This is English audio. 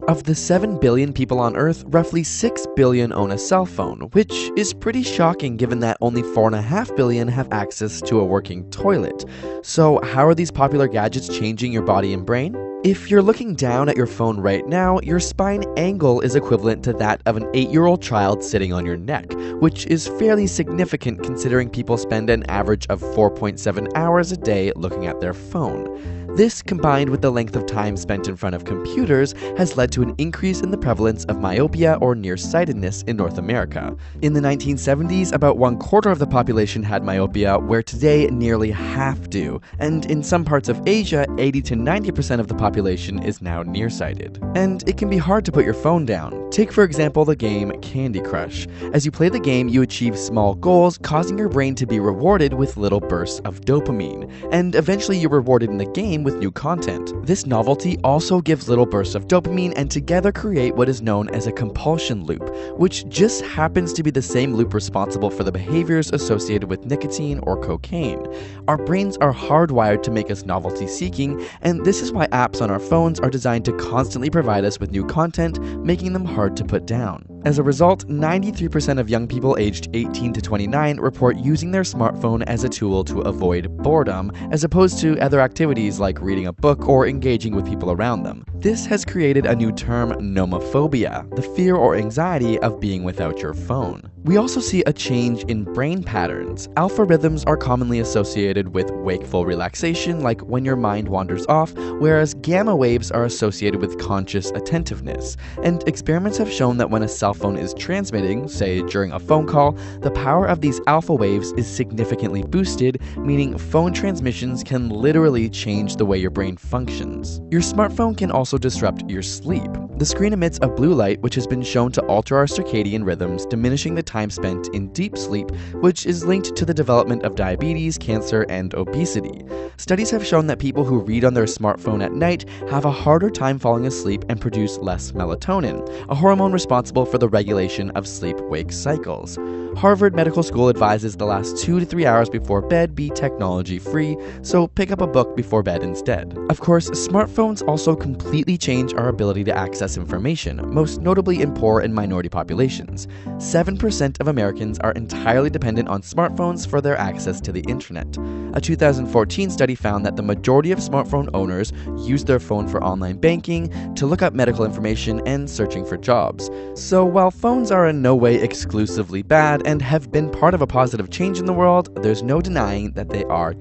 Of the 7 billion people on Earth, roughly 6 billion own a cell phone, which is pretty shocking given that only 4.5 billion have access to a working toilet. So how are these popular gadgets changing your body and brain? If you're looking down at your phone right now, your spine angle is equivalent to that of an 8-year-old child sitting on your neck, which is fairly significant considering people spend an average of 4.7 hours a day looking at their phone. This, combined with the length of time spent in front of computers, has led to an increase in the prevalence of myopia or nearsightedness in North America. In the 1970s, about 1/4 of the population had myopia, where today nearly half do, and in some parts of Asia, 80 to 90% of the population is now nearsighted. And it can be hard to put your phone down. Take for example the game Candy Crush. As you play the game, you achieve small goals, causing your brain to be rewarded with little bursts of dopamine, and eventually you're rewarded in the game with new content. This novelty also gives little bursts of dopamine and together create what is known as a compulsion loop, which just happens to be the same loop responsible for the behaviors associated with nicotine or cocaine. Our brains are hardwired to make us novelty seeking, and this is why apps on our phones are designed to constantly provide us with new content, making them hard to put down. As a result, 93% of young people aged 18 to 29 report using their smartphone as a tool to avoid boredom, as opposed to other activities like reading a book or engaging with people around them. This has created a new term, nomophobia, the fear or anxiety of being without your phone. We also see a change in brain patterns. Alpha rhythms are commonly associated with wakeful relaxation, like when your mind wanders off, whereas gamma waves are associated with conscious attentiveness. And experiments have shown that when a cell phone is transmitting, say during a phone call, the power of these alpha waves is significantly boosted, meaning phone transmissions can literally change the way your brain functions. Your smartphone can also disrupt your sleep. The screen emits a blue light which has been shown to alter our circadian rhythms, diminishing the time spent in deep sleep, which is linked to the development of diabetes, cancer, and obesity. Studies have shown that people who read on their smartphone at night have a harder time falling asleep and produce less melatonin, a hormone responsible for the regulation of sleep-wake cycles. Harvard Medical School advises the last 2 to 3 hours before bed be technology-free, so pick up a book before bed instead. Of course, smartphones also completely change our ability to access information, most notably in poor and minority populations. 7% of Americans are entirely dependent on smartphones for their access to the internet. A 2014 study found that the majority of smartphone owners use their phone for online banking, to look up medical information, and searching for jobs. So while phones are in no way exclusively bad and have been part of a positive change in the world, there's no denying that they are